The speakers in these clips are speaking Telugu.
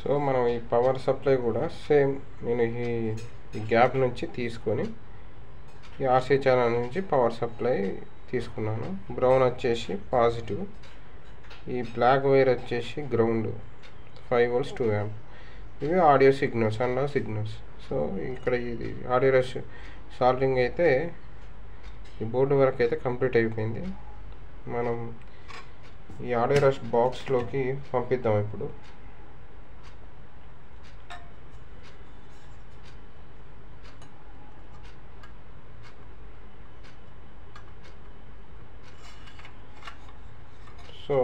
సో మనం ఈ పవర్ సప్లై కూడా సేమ్ నేను ఈ గ్యాప్ నుంచి తీసుకొని ఈ ఆర్సీ ఛానల్ నుంచి పవర్ సప్లై తీసుకున్నాను. బ్రౌన్ వచ్చేసి పాజిటివ్, ఈ బ్లాక్ వైర్ వచ్చేసి గ్రౌండ్, 5 volts 2 amp. ఇవి audio signals, analog signals. So ఇక్కడ ఇది ఆడియో రష్ సాల్వింగ్ అయితే ఈ బోర్డు వరకు అయితే కంప్లీట్ అయిపోయింది. మనం ఈ ఆడియో రష్ బాక్స్లోకి పంపిద్దాం ఇప్పుడు. సో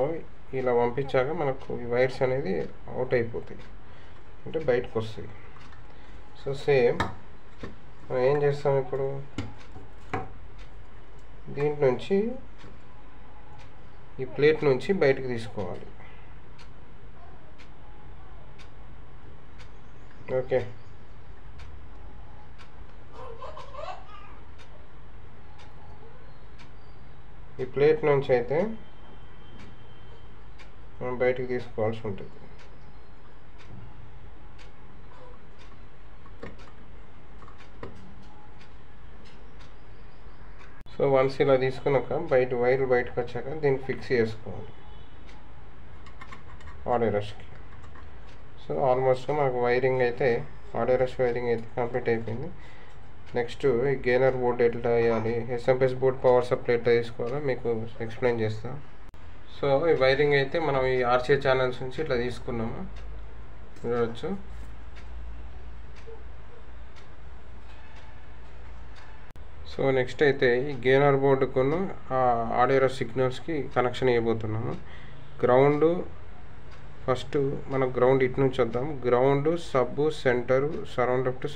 ఇలా పంపించాక మనకు ఈ వైర్స్ అనేది అవుట్ అయిపోతాయి, అంటే బయటకు వస్తాయి. సో సేమ్ మనం ఏం చేస్తాం ఇప్పుడు, దీంట్ నుంచి ఈ ప్లేట్ నుంచి బయటకు తీసుకోవాలి. ఓకే, ఈ ప్లేట్ నుంచి అయితే మనం బయటకు తీసుకోవాల్సి ఉంటుంది. సో వన్స్ ఇలా తీసుకున్నాక వైర్లు బయటకు వచ్చాక దీన్ని ఫిక్స్ చేసుకోవాలి ఆడియో రష్కి. సో ఆల్మోస్ట్ మనకు వైరింగ్ అయితే ఆడియో రష్ వైరింగ్ అయితే కంప్లీట్ అయిపోయింది. నెక్స్ట్ ఈ గెయినర్ బోర్డు ఎట్లా వేయాలి, ఎస్ఎంపిఎస్ బోర్డ్ పవర్ సప్లై ఎట్లా తీసుకోవాలో మీకు ఎక్స్ప్లెయిన్ చేస్తాను. సో ఈ వైరింగ్ అయితే మనం ఈ ఆర్సీ ఛానల్స్ నుంచి ఇట్లా తీసుకున్నాము, చూడవచ్చు. సో నెక్స్ట్ అయితే ఈ గెయినర్ బోర్డుకును ఆడియో రష్ సిగ్నల్స్కి కనెక్షన్ ఇవ్వబోతున్నాము. గ్రౌండ్ ఫస్ట్ మనం గ్రౌండ్ ఇటు నుంచి వద్దాం. Ground, sub, centre, surround left,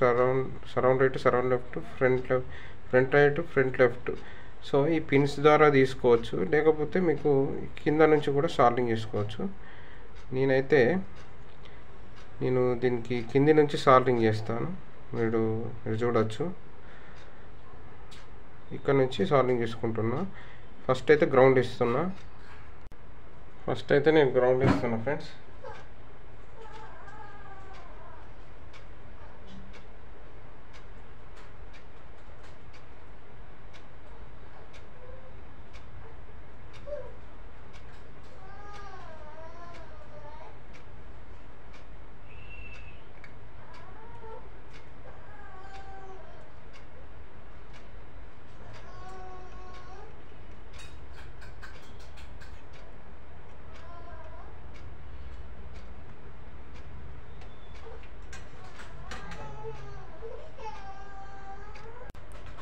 surround right, surround left, front right, front left. So ఈ పిన్స్ ద్వారా తీసుకోవచ్చు, లేకపోతే మీకు కింద నుంచి కూడా సాల్వింగ్ చేసుకోవచ్చు. నేను దీనికి కింది నుంచి సాల్వింగ్ చేస్తాను. మీరు చూడవచ్చు, ఇక్కడ నుంచి సాల్వింగ్ చేసుకుంటున్నా. ఫస్ట్ అయితే గ్రౌండ్ ఇస్తున్నా. నేను గ్రౌండ్ ఇస్తున్నా ఫ్రెండ్స్.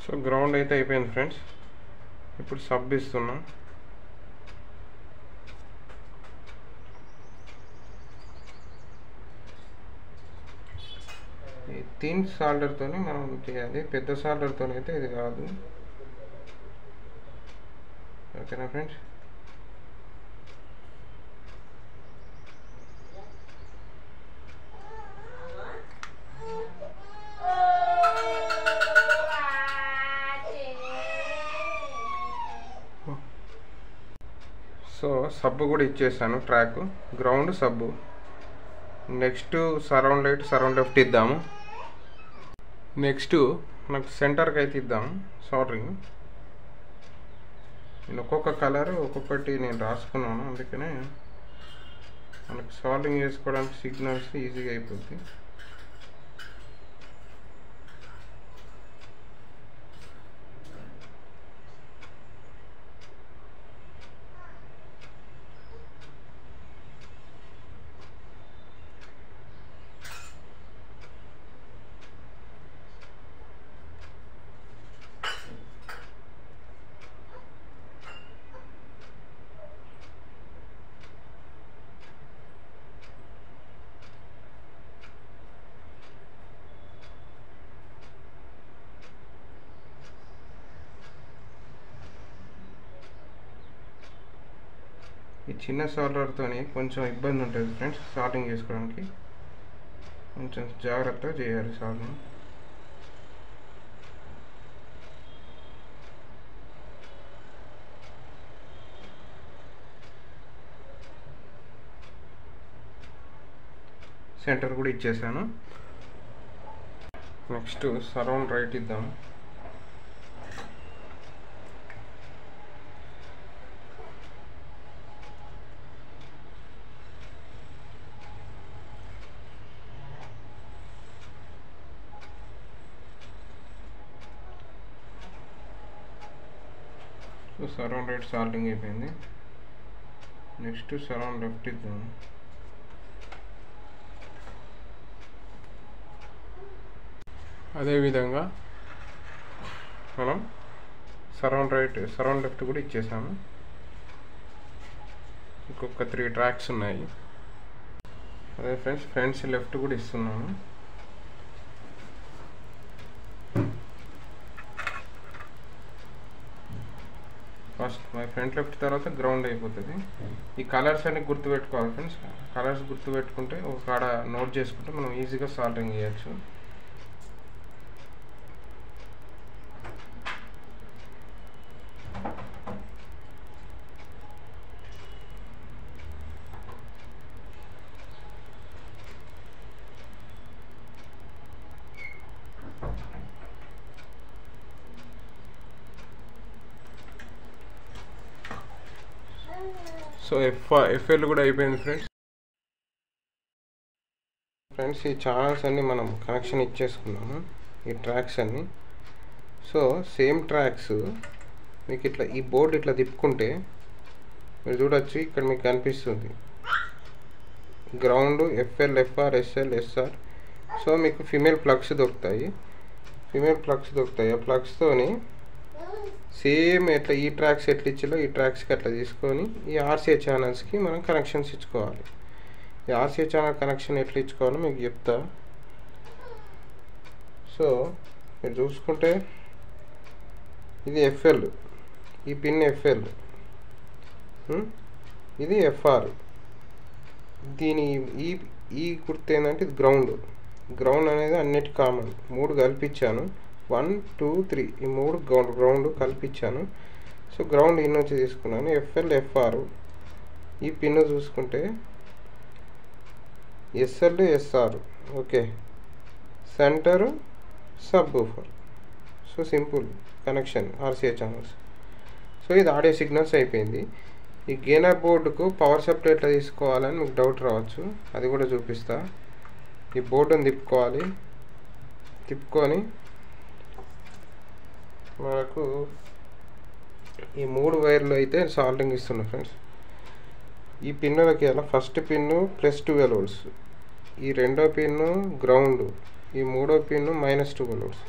సో గ్రౌండ్ అయితే అయిపోయింది ఫ్రెండ్స్. ఇప్పుడు సబ్ ఇస్తున్నా. ఈ థిన్ సాల్డర్తో మనం చేయాలి, పెద్ద సాల్డర్తో అయితే ఇది కాదు. ఓకేనా ఫ్రెండ్స్? సో సబ్బు కూడా ఇచ్చేసాను, ట్రాక్, గ్రౌండ్, సబ్బు. Next surround light, surround left ఇద్దాము. నెక్స్ట్ మనకు సెంటర్కి అయితే ఇద్దాము సాల్డరింగ్. నేను ఒక్కొక్క కలర్ ఒక్కొక్కటి నేను రాసుకున్నాను, అందుకనే మనకు సాల్డరింగ్ చేసుకోవడానికి సిగ్నల్స్ ఈజీగా అయిపోద్ది. ఈ చిన్న సాల్డర్తో కొంచెం ఇబ్బంది ఉంటుంది ఫ్రెండ్స్ సాల్వింగ్ చేసుకోవడానికి, కొంచెం జాగ్రత్తగా చేయాలి సాల్వింగ్. సెంటర్ కూడా ఇచ్చేసాను. నెక్స్ట్ సరౌండ్ రైట్ ఇద్దాం. సో సరౌండ్ రైట్ సాల్టింగ్ అయిపోయింది. నెక్స్ట్ సరౌండ్ లెఫ్ట్ ఇద్దాం. అదేవిధంగా మనం సరౌండ్ రైట్ సరౌండ్ లెఫ్ట్ కూడా ఇచ్చేసాము. ఇంకొక 3 ట్రాక్స్ ఉన్నాయి. అదే ఫ్రెండ్స్ ఫ్రంట్స్ లెఫ్ట్ కూడా ఇస్తున్నాను. ఫస్ట్ మై ఫ్రంట్ లెఫ్ట్ తర్వాత గ్రౌండ్ అయిపోతుంది. ఈ కలర్స్ అన్ని గుర్తుపెట్టుకోవాలి ఫ్రెండ్స్. కలర్స్ గుర్తుపెట్టుకుంటే ఒక కాడ నోట్ చేసుకుంటే మనం ఈజీగా సాల్టింగ్ చేయొచ్చు. సో ఎఫ్ఎల్ కూడా అయిపోయింది ఫ్రెండ్స్. ఈ ఛానల్స్ అన్నీ మనం కనెక్షన్ ఇచ్చేసుకున్నాము, ఈ ట్రాక్స్ అన్నీ. సో సేమ్ ట్రాక్స్ మీకు ఇట్లా ఈ బోర్డు ఇట్లా తిప్పుకుంటే మీరు చూడొచ్చు, ఇక్కడ మీకు కనిపిస్తుంది ground, FL, FR, SL, SR. So మీకు ఫిమేల్ ప్లగ్స్ దొరుకుతాయి. ఆ ప్లగ్స్తోని సేమ్ ఎట్లా ఈ ట్రాక్స్ ఎట్లా ఇచ్చాలో ఈ ట్రాక్స్కి అట్లా తీసుకొని ఈ ఆర్సీఏ ఛానల్స్కి మనం కనెక్షన్స్ ఇచ్చుకోవాలి. ఈ ఆర్సీఏ ఛానల్ కనెక్షన్ ఎట్లా ఇచ్చుకోవాలో మీకు చెప్తా. సో మీరు చూసుకుంటే ఇది ఎఫ్ఎల్, ఈ పిన్ ఎఫ్ఎల్, ఇది ఎఫ్ఆర్. దీని ఈ గుర్తు ఏంటంటే ఇది గ్రౌండ్ అనేది అన్నిటి కామన్. 3 కల్పించాను, 1 2 3 ఈ 3 గ్రౌండ్ కల్పించాను. సో గ్రౌండ్ ఇన్ నుంచి తీసుకున్నాను. FL, FR. ఈ పిన్ చూసుకుంటే SL, SR. Okay, centre, subwoofer. So simple connection RCA channels. So ఇది ఆడియో సిగ్నల్స్ అయిపోయింది. ఈ గెయినర్ బోర్డుకు పవర్ సప్లై ఎట్లా తీసుకోవాలని మీకు డౌట్ రావచ్చు, అది కూడా చూపిస్తా. ఈ బోర్డుని తిప్పుకొని మనకు ఈ 3 వైర్లు అయితే సాల్టింగ్ ఇస్తున్నా ఫ్రెండ్స్. ఈ పిన్నులకి అలా ఫస్ట్ పిన్ను +12 volts, ఈ రెండో పిన్ను గ్రౌండ్, ఈ మూడో పిన్ను -12 volts.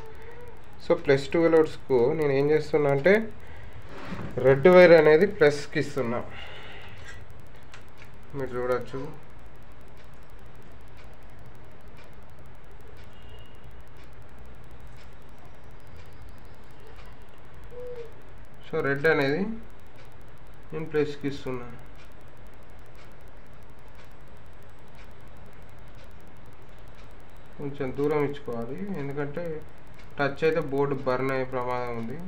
సో +12 voltsకు నేను ఏం చేస్తున్నా అంటే రెడ్ వైర్ అనేది ప్లస్కి ఇస్తున్నా. మీరు చూడొచ్చు. సో రెడ్ అనేది నేను ప్లస్కి ఇస్తున్నాను. కొంచెం దూరం ఇచ్చుకోవాలి, ఎందుకంటే టచ్ అయితే బోర్డు బర్న్ అయ్యే ప్రమాదం ఉంది.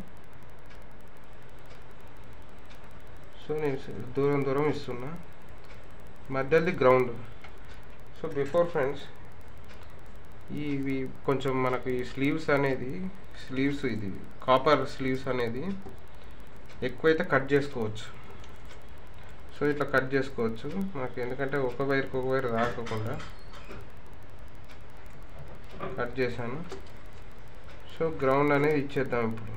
సో నేను దూరం ఇస్తున్నా. మధ్యది గ్రౌండ్. సో బిఫోర్ ఫ్రెండ్స్ ఇవి కొంచెం మనకు ఈ స్లీవ్స్ ఇది కాపర్ స్లీవ్స్ అనేది ఎక్కువైతే కట్ చేసుకోవచ్చు. సో ఇట్లా కట్ చేసుకోవచ్చు మనకి, ఎందుకంటే ఒక వైర్ రాకుండా కట్ చేశాను. సో గ్రౌండ్ అనేది ఇచ్చేద్దాం ఇప్పుడు.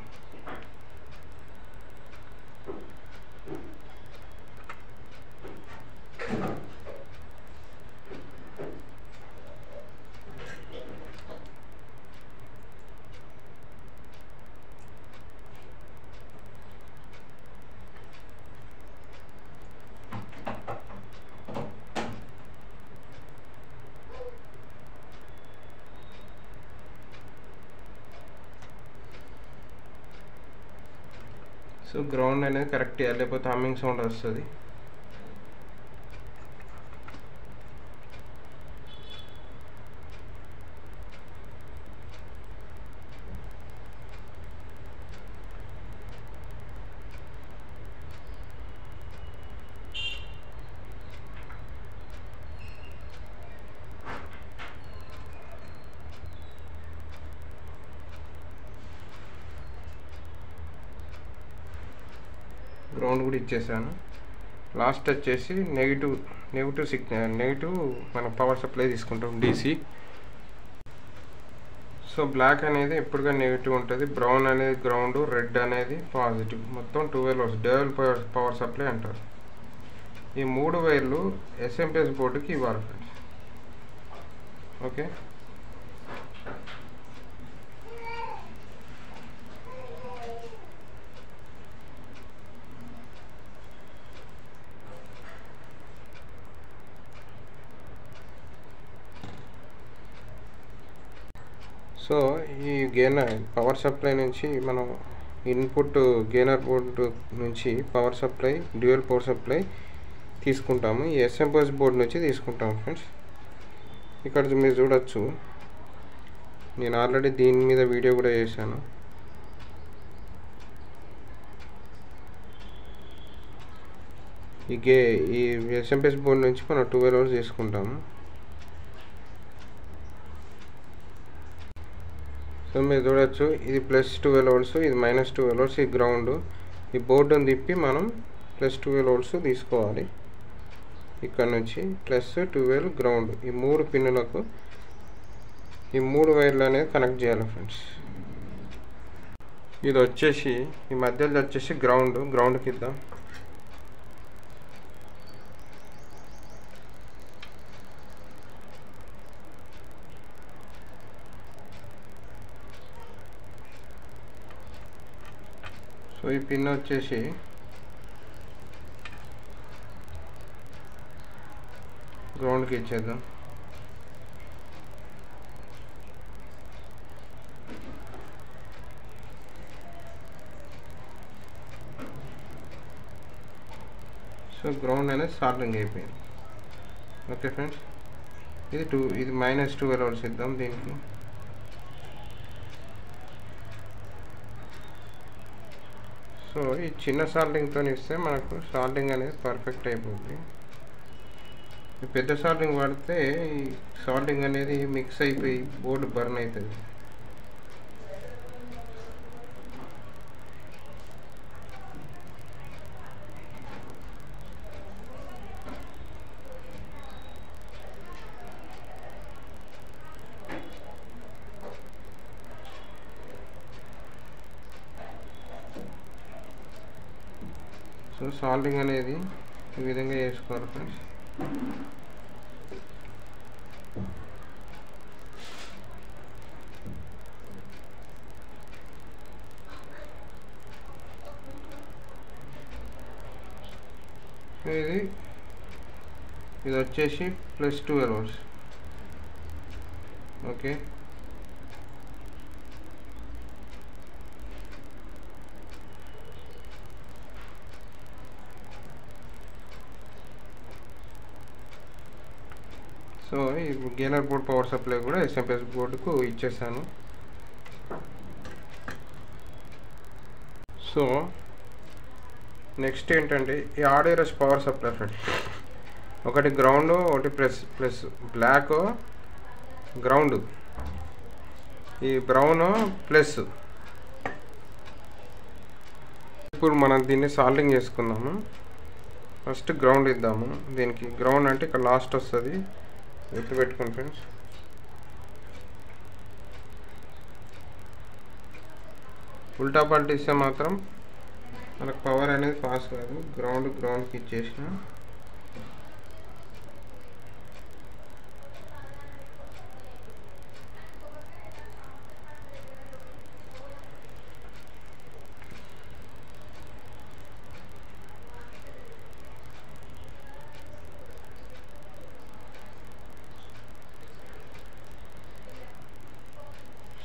సో గ్రౌండ్ అనేది కరెక్ట్ చేయాలి, లేకపోతే హమ్మింగ్ సౌండ్ వస్తుంది. గ్రౌండ్ కూడా ఇచ్చేసాను. లాస్ట్ వచ్చేసి నెగిటివ్ సిగ్నల్, నెగిటివ్ మనం పవర్ సప్లై తీసుకుంటాం DC. సో బ్లాక్ అనేది ఎప్పుడుగా నెగిటివ్ ఉంటుంది, బ్రౌన్ అనేది గ్రౌండ్, రెడ్ అనేది పాజిటివ్. మొత్తం 12 volts డ్యూయల్ పవర్ సప్లై అంటారు. ఈ 3 వైర్లు SMPS బోర్డుకి ఇవ్వాలి ఫ్రెండ్స్. ఓకే, సో ఈ పవర్ సప్లై నుంచి మనం ఇన్పుట్ గెయినర్ బోర్డు నుంచి power supply, dual power supply తీసుకుంటాము. ఈ SMPS బోర్డు నుంచి తీసుకుంటాము ఫ్రెండ్స్. ఇక్కడ మీరు చూడొచ్చు, నేను ఆల్రెడీ దీని మీద వీడియో కూడా చేశాను. ఈ SMPS బోర్డు నుంచి మనం 12 volts తీసుకుంటాము. సో మీరు చూడొచ్చు, ఇది +12 volts, ఇది -12 volts, ఈ గ్రౌండ్. ఈ బోర్డుని తిప్పి మనం +12 volts తీసుకోవాలి. ఇక్కడ నుంచి +12 గ్రౌండ్. ఈ 3 పిన్నులకు ఈ 3 వైర్లు అనేది కనెక్ట్ చేయాలి ఫ్రెండ్స్. ఇది వచ్చేసి ఈ మధ్యలో వచ్చేసి గ్రౌండ్కి ఇద్దాం. సో ఈ పిన్ వచ్చేసి గ్రౌండ్కి ఇచ్చేద్దాం. సో గ్రౌండ్ అనేది సాల్డింగ్ అయిపోయింది. ఓకే ఫ్రెండ్స్, ఇది -12 volts ఇద్దాం దీనికి. సో ఈ చిన్న సాల్డింగ్తో ఇస్తే మనకు సాల్డింగ్ అనేది పర్ఫెక్ట్ అయిపోతుంది. ఈ పెద్ద సాల్డింగ్ వాడితే ఈ సాల్డింగ్ అనేది మిక్స్ అయిపోయి బోర్డు బర్న్ అవుతుంది. సో సాల్డింగ్ అనేది ఈ విధంగా చేసుకోవాలి ఫ్రెండ్స్. ఇది వచ్చేసి +12 volts. ఓకే, సో ఈ గెయినర్ బోర్డ్ పవర్ సప్లై కూడా SMPS బోర్డుకు ఇచ్చేసాను. సో నెక్స్ట్ ఏంటంటే ఈ ఆర్డిఆర్ఎస్ పవర్ సప్లై ఫ్రెండ్స్, ఒకటి గ్రౌండ్, ఒకటి ప్లస్ బ్లాక్ గ్రౌండ్, ఈ బ్రౌన్ ప్లస్. ఇప్పుడు మనం దీన్ని సాల్డింగ్ చేసుకుందాము. ఫస్ట్ గ్రౌండ్ ఇద్దాము. దీనికి గ్రౌండ్ అంటే ఇక్కడ లాస్ట్ వస్తుంది, గుర్తుపెట్టుకోండి ఫ్రెండ్స్. ఉల్టా పల్టీ ఇస్తే మాత్రం మనకు పవర్ అనేది పాస్ కాదు. గ్రౌండ్కి ఇచ్చేసిన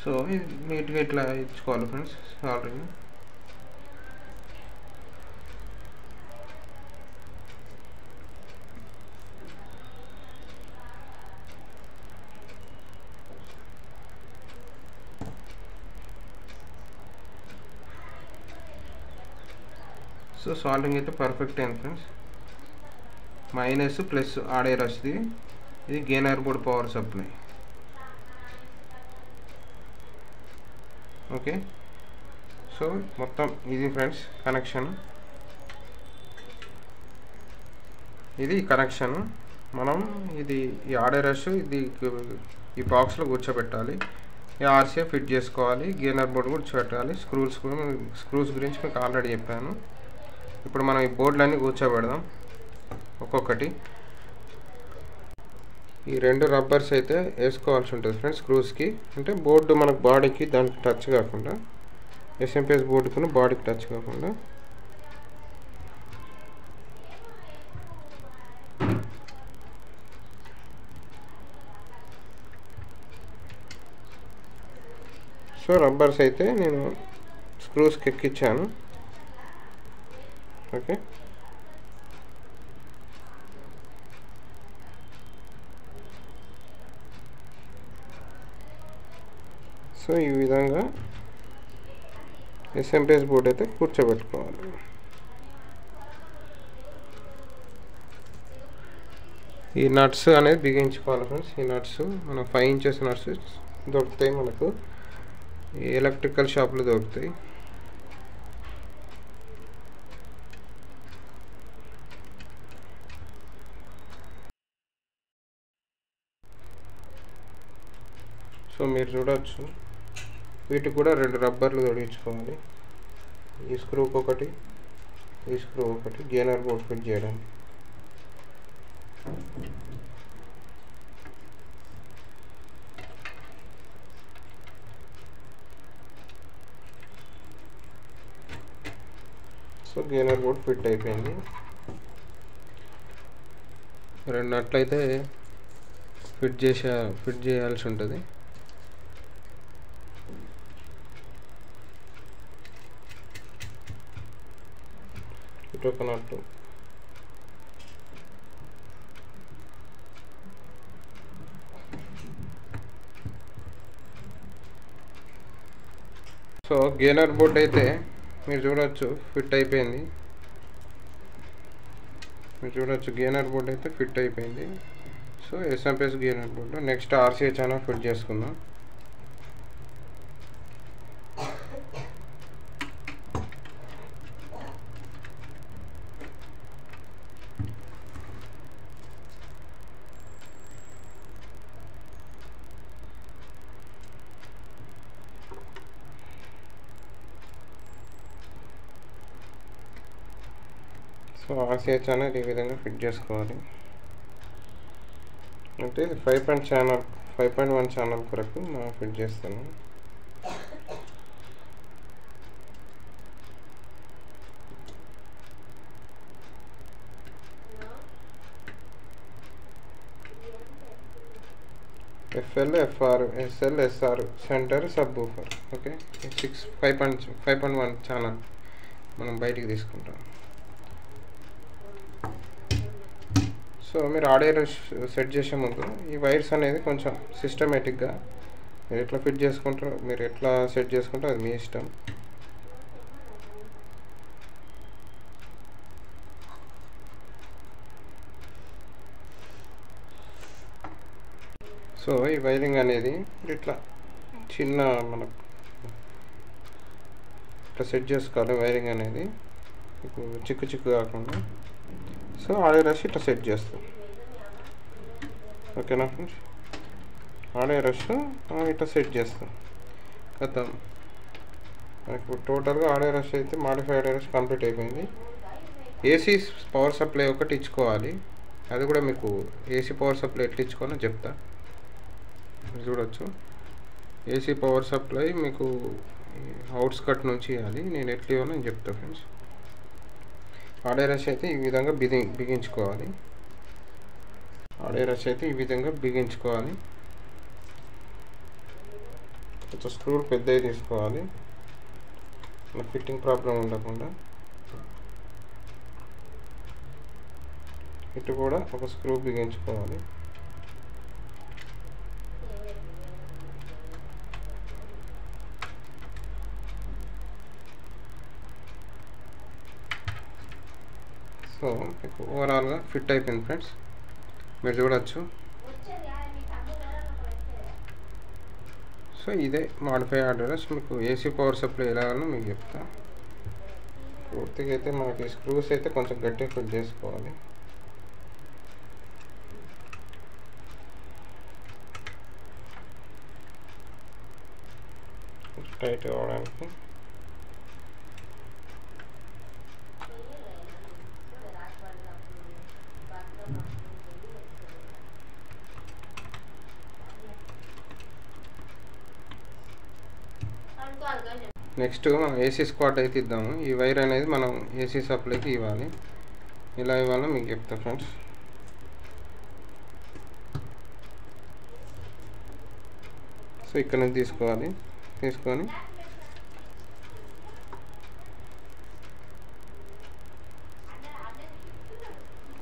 సో ఇది నీట్గా ఇట్లా ఇచ్చుకోవాలి ఫ్రెండ్స్ ఆల్రెడీ. సో సాల్డింగ్ అయితే పర్ఫెక్ట్ అయింది ఫ్రెండ్స్. మైనస్ ప్లస్ ఆర్డిఆర్ఎస్ది, ఇది gainer board power supply. Okay, so మొత్తం ఇది ఫ్రెండ్స్ కనెక్షన్. ఇది కనెక్షన్. మనం ఇది ఈ ఆర్డర్స్ ఇది ఈ బాక్స్లో కూర్చోబెట్టాలి. ఈ ఆర్సీఏ ఫిట్ చేసుకోవాలి. గేనర్ బోర్డు కూడా కూర్చోబెట్టాలి. స్క్రూస్ గురించి మీకు ఆల్రెడీ చెప్పాను. ఇప్పుడు మనం ఈ బోర్డులన్నీ కూర్చోబెడదాం ఒక్కొక్కటి. ఈ 2 రబ్బర్స్ అయితే వేసుకోవాల్సి ఉంటుంది ఫ్రెండ్స్ స్క్రూస్కి. అంటే బోర్డు మనకు బాడీకి దానికి టచ్ కాకుండా, ఎస్ఎంపిఎస్ బోర్డుకుని బాడీకి టచ్ కాకుండా. సో రబ్బర్స్ అయితే నేను స్క్రూస్కి ఎక్కించాను. ఓకే, సో ఈ విధంగా ఎస్ఎంపిఎస్ బోర్డ్ అయితే కూర్చోబెట్టుకోవాలి. ఈ నట్స్ అనేది బిగించుకోవాలి ఫ్రెండ్స్. ఈ నట్స్ మనం 5 ఇంచెస్ నట్స్ దొరుకుతాయి మనకు, ఈ ఎలక్ట్రికల్ షాప్లో దొరుకుతాయి. సో మీరు చూడవచ్చు, వీటికి కూడా 2 రబ్బర్లు తొడిగించుకోవాలి. ఈ స్క్రూకి ఒకటి, ఈ స్క్రూ ఒకటి, గేనర్ బోర్డ్ ఫిట్ చేయడానికి. సో గేనర్ బోర్డ్ ఫిట్ అయిపోయింది. 2 నట్లయితే ఫిట్ చేయాల్సి ఉంటుంది. ఇటు ఒక నట్టు, సో గేనర్ బోర్డ్ అయితే మీరు చూడవచ్చు ఫిట్ అయిపోయింది. గేనర్ బోర్డ్ అయితే ఫిట్ అయిపోయింది. So SMPS gainer board. Next RCA channel fit చేసుకుందాం. సో ఆర్సీఏ ఛానల్ ఈ విధంగా ఫిట్ చేసుకోవాలి. అంటే 5.1 ఛానల్ కొరకు మనం ఫిట్ చేస్తాను. FL, FR, SL, SR centre sub woofer. Okay, 5.1 channel మనం బయటికి తీసుకుంటాం. సో మీరు ఆడియో సెట్ చేసే ముందు ఈ వైర్స్ అనేది కొంచెం సిస్టమేటిక్గా మీరు ఎట్లా ఫిట్ చేసుకుంటారో, మీరు ఎట్లా సెట్ చేసుకుంటారో అది మీ ఇష్టం. సో ఈ వైరింగ్ అనేది ఇట్లా చిన్న మనకు ఇట్లా సెట్ చేసుకోవాలి. వైరింగ్ అనేది మీకు చిక్కు కాకుండా. సో ఆడియో రష్ ఇట్లా సెట్ చేస్తాం. ఓకేనా ఫ్రెండ్స్, ఆడియో రష్ ఇట్లా సెట్ చేస్తాం కదా. మనకు టోటల్గా ఆడియో రష్ అయితే మాడిఫై ఆడియో రష్ కంప్లీట్ అయిపోయింది. ఏసీ పవర్ సప్లై ఒకటి ఇచ్చుకోవాలి. అది కూడా మీకు ఏసీ పవర్ సప్లై ఎట్లా ఇచ్చుకోవాలో చెప్తా. చూడొచ్చు, ఏసీ పవర్ సప్లై మీకు అవుట్స్కట్ నుంచి ఇవ్వాలి. నేను ఎట్లా ఇవ్వాలో నేను చెప్తా ఫ్రెండ్స్. ఆడియో రష్ అయితే ఈ విధంగా బిగించుకోవాలి. కొంచెం స్క్రూలు పెద్దవి తీసుకోవాలి, ఫిట్టింగ్ ప్రాబ్లం ఉండకుండా. ఇటు కూడా ఒక స్క్రూ బిగించుకోవాలి. సో మీకు ఓవరాల్గా ఫిట్ అయిపోయింది ఫ్రెండ్స్, మీరు చూడవచ్చు. సో ఇదే మాడిఫై ఆర్డర్స్. మీకు ఏసీ పవర్ సప్లై ఎలాగో మీకు చెప్తా. పూర్తిగా అయితే మనకి స్క్రూస్ అయితే కొంచెం గట్టిగా ఫిట్ చేసుకోవాలి. టైట్ అవ్వడానికి. నెక్స్ట్ మనం ఏసీ స్క్వాట్ అయితే ఇద్దాము. ఈ వైర్ అనేది మనం ఏసీ సప్లైకి ఇవ్వాలి. ఇలా ఇవ్వాలో మీకు చెప్తా ఫ్రెండ్స్. సో ఇక్కడ నుంచి తీసుకోవాలి. తీసుకొని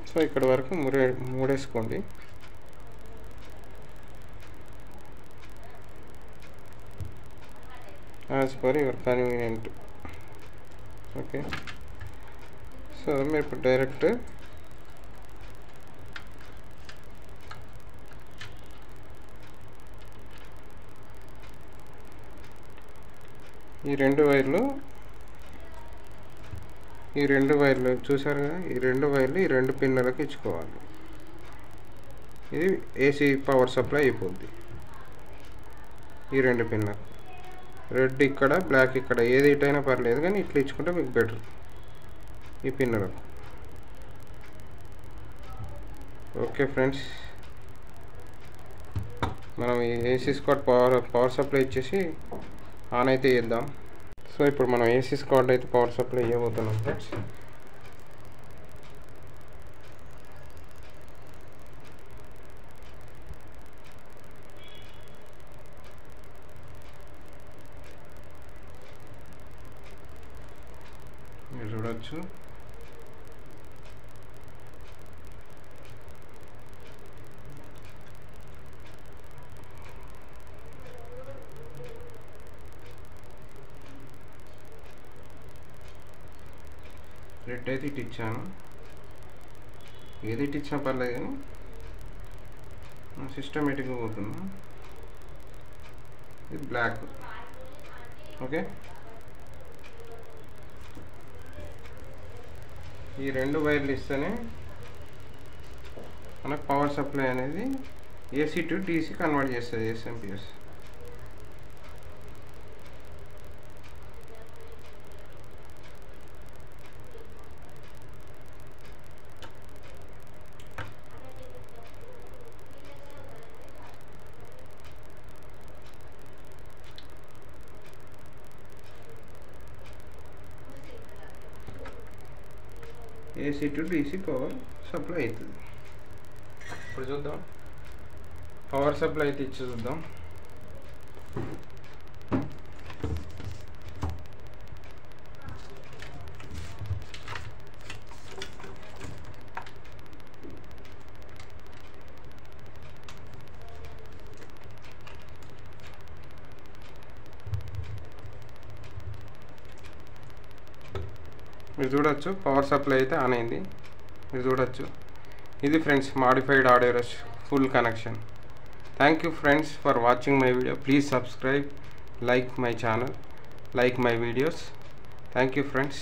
సో ఇక్కడ వరకు మూడేసుకోండి. As per your convenient. Okay, so మీరు ఇప్పుడు డైరెక్ట్ ఈ రెండు వైర్లు చూసారు కదా, ఈ రెండు వైర్లు ఈ రెండు పిన్నులకు ఇచ్చుకోవాలి. ఇది ఏసీ పవర్ సప్లై అయిపోద్ది. ఈ రెండు పిన్నులకు రెడ్ ఇక్కడ, బ్లాక్ ఇక్కడ, ఏది ఇటైనా పర్లేదు కానీ ఇట్లా ఇచ్చుకుంటే మీకు బెటర్. ఈ పిన్నులకు ఓకే ఫ్రెండ్స్, మనం ఈ ఏసీ స్క్వాట్ పవర్ సప్లై ఇచ్చేసి ఆన్ అయితే చేద్దాం. సో ఇప్పుడు మనం ఏసీ స్క్వాట్ అయితే పవర్ సప్లై ఇవ్వబోతున్నాం ఫ్రెండ్స్. మీరు చూడొచ్చు రెడ్ అయితే ఇటు ఇచ్చాను. ఏది ఇటు ఇచ్చినా పర్లేదు కానీ సిస్టమేటిక్గా పోతున్నా. ఇది బ్లాక్. ఓకే, ఈ రెండు వైర్లు ఇస్తేనే మనకు పవర్ సప్లై అనేది ఏసీ టు డీసీ కన్వర్ట్ చేస్తుంది. SMPS AC to DC power supply అవుతుంది. ఇప్పుడు చూద్దాం పవర్ సప్లై అయితే ఇచ్చి చూద్దాం. మీరు చూడొచ్చు పవర్ సప్లై అయితే ఆన్ అయింది. మీరు చూడొచ్చు. ఇది friends modified audio rush full connection. Thank you friends for watching my video. Please subscribe, like my channel, like my videos. Thank you friends.